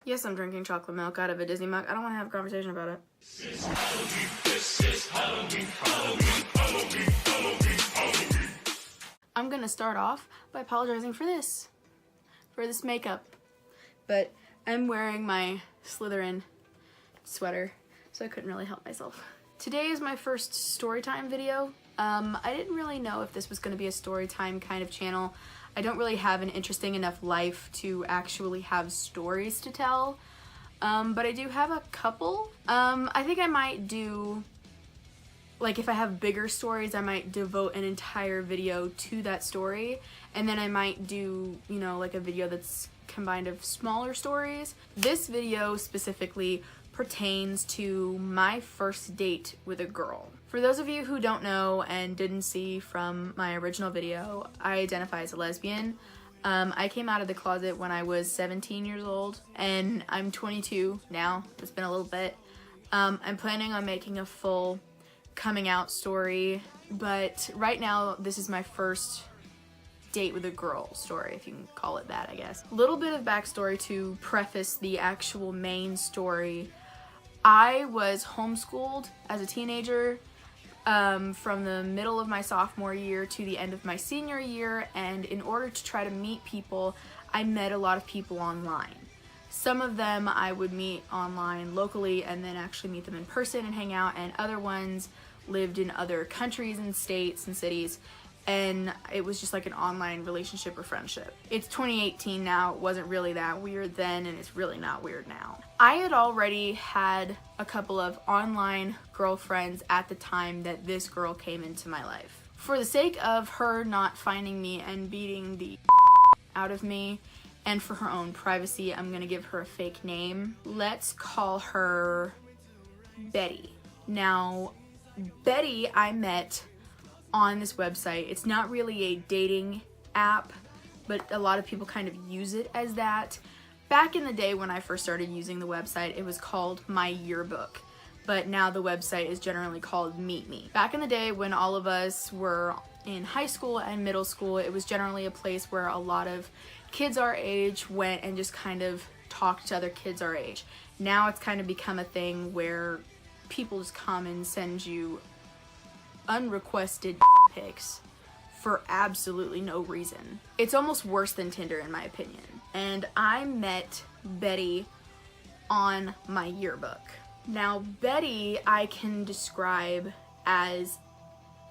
Yes, I'm drinking chocolate milk out of a Disney mug. I don't want to have a conversation about it. I'm gonna start off by apologizing for this makeup. But I'm wearing my Slytherin sweater, so I couldn't really help myself. Today is my first storytime video. I didn't really know if this was gonna be a storytime kind of channel. I don't really have an interesting enough life to actually have stories to tell, but I do have a couple. I think I might do, like, if I have bigger stories, I might devote an entire video to that story, and then I might do, you know, like a video that's combined of smaller stories. This video specifically pertains to my first date with a girl. For those of you who don't know and didn't see from my original video, I identify as a lesbian. I came out of the closet when I was 17 years old, and I'm 22 now. It's been a little bit. I'm planning on making a full coming out story, but right now this is my first date with a girl story, if you can call it that, I guess. A little bit of backstory to preface the actual main story. I was homeschooled as a teenager from the middle of my sophomore year to the end of my senior year, and in order to try to meet people, I met a lot of people online. Some of them I would meet online locally and then actually meet them in person and hang out, and other ones lived in other countries and states and cities, and it was just like an online relationship or friendship. It's 2018 now. It wasn't really that weird then, and it's really not weird now. I had already had a couple of online girlfriends at the time that this girl came into my life. For the sake of her not finding me and beating the out of me, and for her own privacy, I'm gonna give her a fake name. Let's call her Betty. Now, Betty I met on this website. It's not really a dating app, but a lot of people kind of use it as that. Back in the day when I first started using the website, it was called My Yearbook, but now the website is generally called Meet Me. Back in the day when all of us were in high school and middle school, it was generally a place where a lot of kids our age went and just kind of talked to other kids our age. Now it's kind of become a thing where people just come and send you unrequested pics for absolutely no reason. It's almost worse than Tinder in my opinion. And I met Betty on My Yearbook. Now, Betty I can describe as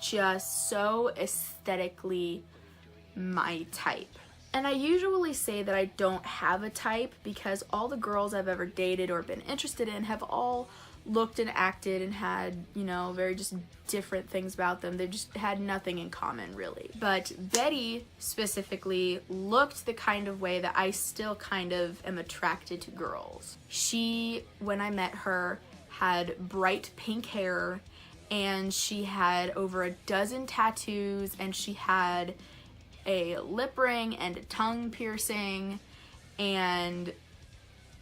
just so aesthetically my type. And I usually say that I don't have a type because all the girls I've ever dated or been interested in have all looked and acted and had, you know, very just different things about them. They just had nothing in common, really. But Betty specifically looked the kind of way that I still kind of am attracted to girls. She, when I met her, had bright pink hair, and she had over a dozen tattoos, and she had a lip ring and a tongue piercing, and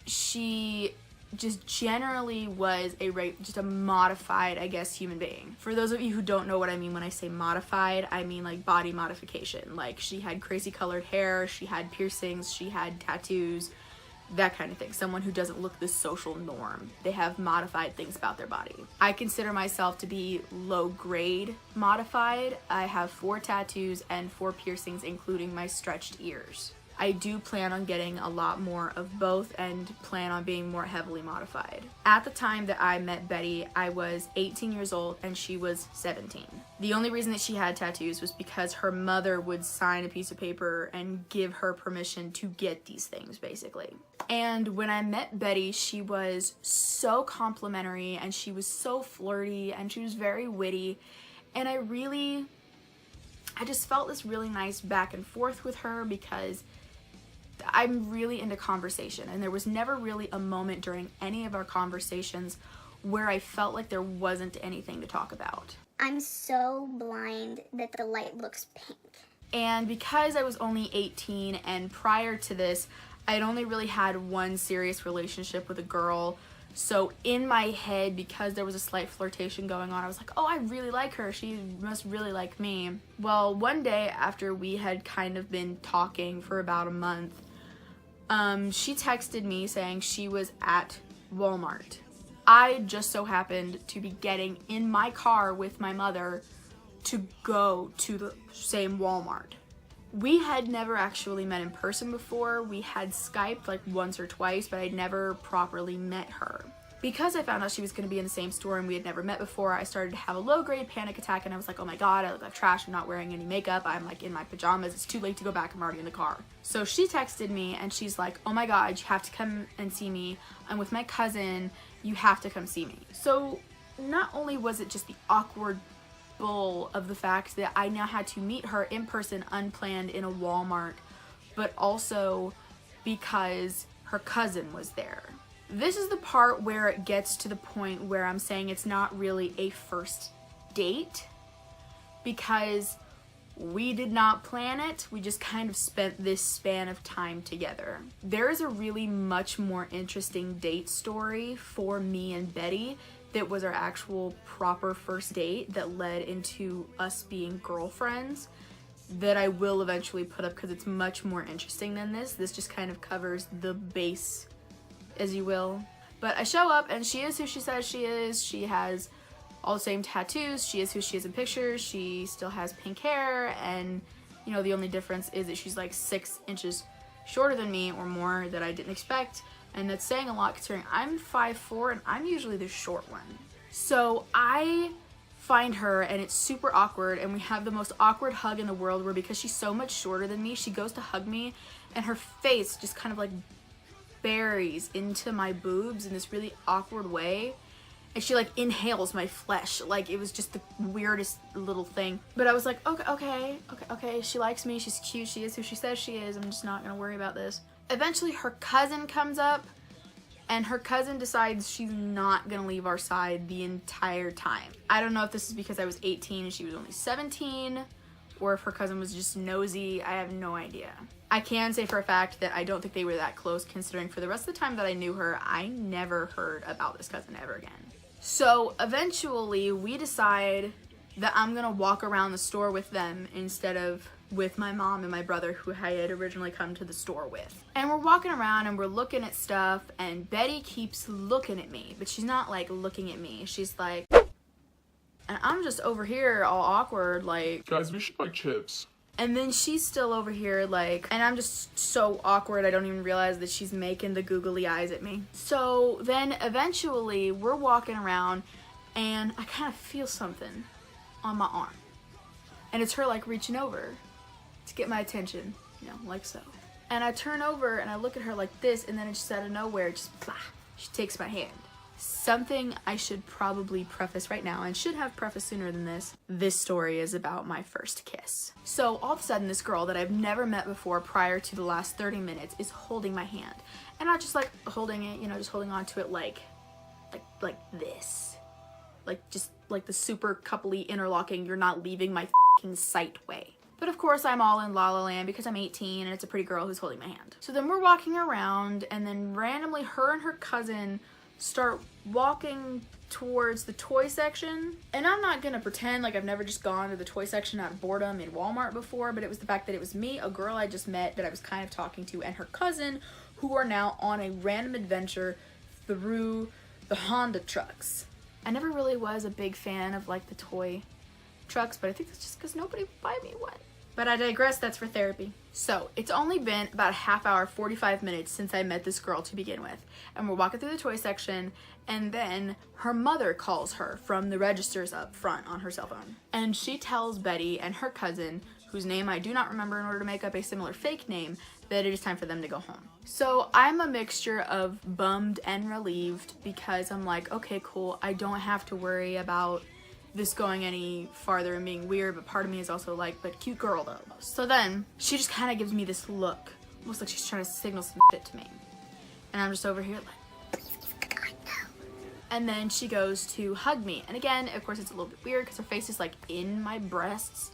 she just generally was just a modified, I guess, human being. For those of you who don't know what I mean when I say modified, I mean like body modification. Like, she had crazy colored hair, she had piercings, she had tattoos, that kind of thing. Someone who doesn't look the social norm. They have modified things about their body. I consider myself to be low grade modified. I have 4 tattoos and 4 piercings, including my stretched ears. I do plan on getting a lot more of both and plan on being more heavily modified. At the time that I met Betty, I was 18 years old and she was 17. The only reason that she had tattoos was because her mother would sign a piece of paper and give her permission to get these things, basically. And when I met Betty, she was so complimentary and she was so flirty and she was very witty, and I just felt this really nice back and forth with her because I'm really into conversation, and there was never really a moment during any of our conversations where I felt like there wasn't anything to talk about. I'm so blind that the light looks pink. And because I was only 18, and prior to this, I'd only really had one serious relationship with a girl, so in my head, because there was a slight flirtation going on, I was like, oh, I really like her, she must really like me. Well, one day after we had kind of been talking for about a month, She texted me saying she was at Walmart. I just so happened to be getting in my car with my mother to go to the same Walmart. We had never actually met in person before. We had Skyped like once or twice, but I'd never properly met her. Because I found out she was going to be in the same store and we had never met before, I started to have a low-grade panic attack, and I was like, oh my god, I look like trash, I'm not wearing any makeup, I'm like in my pajamas, it's too late to go back, I'm already in the car. So she texted me and she's like, oh my god, you have to come and see me, I'm with my cousin, you have to come see me. So not only was it just the awkward bull of the fact that I now had to meet her in person unplanned in a Walmart, but also because her cousin was there. This is the part where it gets to the point where I'm saying it's not really a first date, because we did not plan it, we just kind of spent this span of time together. There is a really much more interesting date story for me and Betty that was our actual proper first date that led into us being girlfriends that I will eventually put up because it's much more interesting than this. This just kind of covers the base, as you will. But I show up and she is who she says she is. She has all the same tattoos. She is who she is in pictures. She still has pink hair, and you know, the only difference is that she's like 6 inches shorter than me or more that I didn't expect, and that's saying a lot considering I'm 5'4" and I'm usually the short one. So I find her and it's super awkward, and we have the most awkward hug in the world where, because she's so much shorter than me, she goes to hug me and her face just kind of like buries into my boobs in this really awkward way, and she like inhales my flesh. Like, it was just the weirdest little thing. But I was like, okay, she likes me, she's cute, she is who she says she is, I'm just not gonna worry about this. Eventually her cousin comes up, and her cousin decides she's not gonna leave our side the entire time. I don't know if this is because I was 18 and she was only 17, or if her cousin was just nosy. I have no idea. I can say for a fact that I don't think they were that close, considering for the rest of the time that I knew her, I never heard about this cousin ever again. So eventually we decide that I'm gonna walk around the store with them instead of with my mom and my brother, who I had originally come to the store with. And we're walking around and we're looking at stuff, and Betty keeps looking at me, but she's not like looking at me. She's like, and I'm just over here all awkward like, guys, we should buy chips. And then she's still over here like, and I'm just so awkward I don't even realize that she's making the googly eyes at me. So then eventually we're walking around and I kind of feel something on my arm. And it's her like reaching over to get my attention, you know, like so. And I turn over and I look at her like this, and then it just out of nowhere, just blah, she takes my hand. Something I should probably preface right now, and should have prefaced sooner than this. This story is about my first kiss. So all of a sudden this girl that I've never met before prior to the last 30 minutes is holding my hand. And not just like holding it, you know, just holding on to it like this. Like just like the super coupley interlocking, you're not leaving my f***ing sight way. But of course I'm all in La La Land because I'm 18 and it's a pretty girl who's holding my hand. So then we're walking around, and then randomly her and her cousin start walking towards the toy section. And I'm not gonna pretend like I've never just gone to the toy section out of boredom in Walmart before, but it was the fact that it was me, a girl I just met that I was kind of talking to, and her cousin, who are now on a random adventure through the Honda trucks. I never really was a big fan of like the toy trucks, but I think that's just because nobody would buy me one. But I digress, that's for therapy. So it's only been about a half hour, 45 minutes since I met this girl to begin with. And we're walking through the toy section, and then her mother calls her from the registers up front on her cell phone. And she tells Betty and her cousin, whose name I do not remember in order to make up a similar fake name, that it is time for them to go home. So I'm a mixture of bummed and relieved, because I'm like, okay, cool, I don't have to worry about this going any farther and being weird, but part of me is also like, but cute girl though. So then she just kind of gives me this look, almost like she's trying to signal some shit to me, and I'm just over here like, and then she goes to hug me, and again, of course, it's a little bit weird because her face is like in my breasts,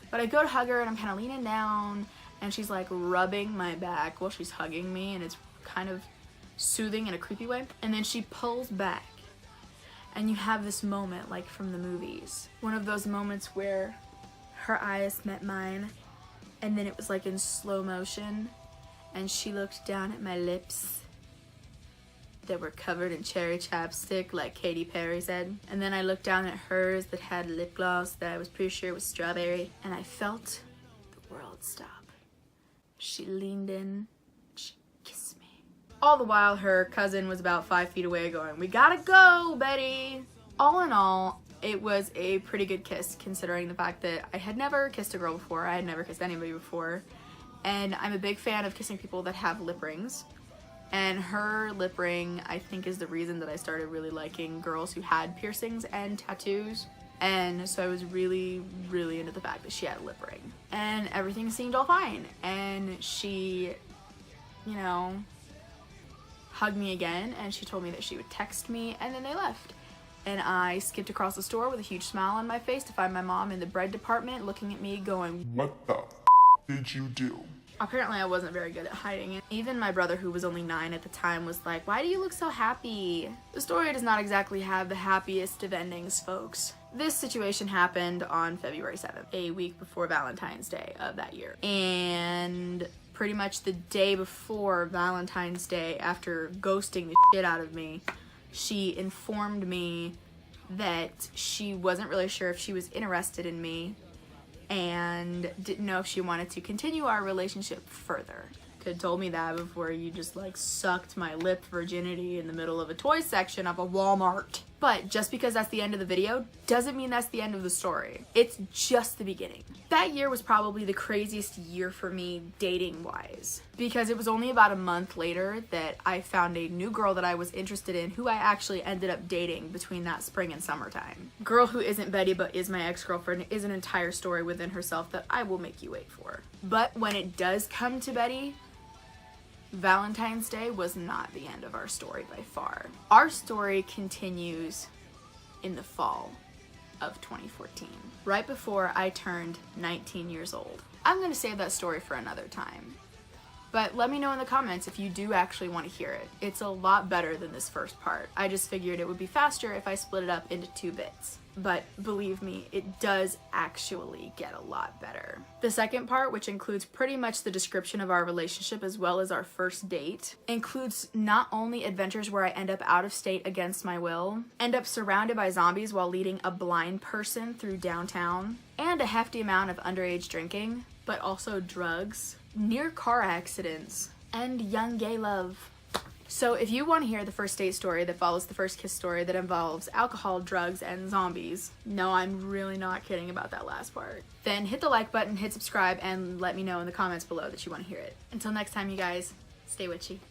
but I go to hug her and I'm kind of leaning down, and she's like rubbing my back while she's hugging me, and it's kind of soothing in a creepy way. And then she pulls back, and you have this moment like from the movies, one of those moments where her eyes met mine, and then it was like in slow motion, and she looked down at my lips that were covered in cherry chapstick, like Katy Perry said. And then I looked down at hers that had lip gloss that I was pretty sure was strawberry, and I felt the world stop. She leaned in, she kissed me. All the while, her cousin was about 5 feet away going, "We gotta go, Betty." All in all, it was a pretty good kiss, considering the fact that I had never kissed a girl before. I had never kissed anybody before. And I'm a big fan of kissing people that have lip rings. And her lip ring, I think, is the reason that I started really liking girls who had piercings and tattoos. And so I was really, really into the fact that she had a lip ring. And everything seemed all fine. And she, you know, hugged me again, and she told me that she would text me, and then they left. And I skipped across the store with a huge smile on my face to find my mom in the bread department looking at me going, "What the did you do?" Apparently I wasn't very good at hiding it. Even my brother, who was only 9 at the time, was like, "Why do you look so happy?" The story does not exactly have the happiest of endings, folks. This situation happened on February 7th, a week before Valentine's Day of that year. And pretty much the day before Valentine's Day, after ghosting the shit out of me, she informed me that she wasn't really sure if she was interested in me and didn't know if she wanted to continue our relationship further. Could have told me that before you just like sucked my lip virginity in the middle of a toy section of a Walmart. But just because that's the end of the video doesn't mean that's the end of the story. It's just the beginning. That year was probably the craziest year for me dating wise, because it was only about a month later that I found a new girl that I was interested in, who I actually ended up dating between that spring and summertime. Girl who isn't Betty but is my ex-girlfriend is an entire story within herself that I will make you wait for. But when it does come to Betty, Valentine's Day was not the end of our story by far. Our story continues in the fall of 2014, right before I turned 19 years old. I'm gonna save that story for another time. But let me know in the comments if you do actually want to hear it. It's a lot better than this first part. I just figured it would be faster if I split it up into 2 bits. But believe me, it does actually get a lot better. The second part, which includes pretty much the description of our relationship as well as our first date, includes not only adventures where I end up out of state against my will, end up surrounded by zombies while leading a blind person through downtown, and a hefty amount of underage drinking, but also drugs, near car accidents, and young gay love. So if you want to hear the first date story that follows the first kiss story that involves alcohol, drugs, and zombies, no, I'm really not kidding about that last part, then hit the like button, hit subscribe, and let me know in the comments below that you want to hear it. Until next time, you guys, stay witchy.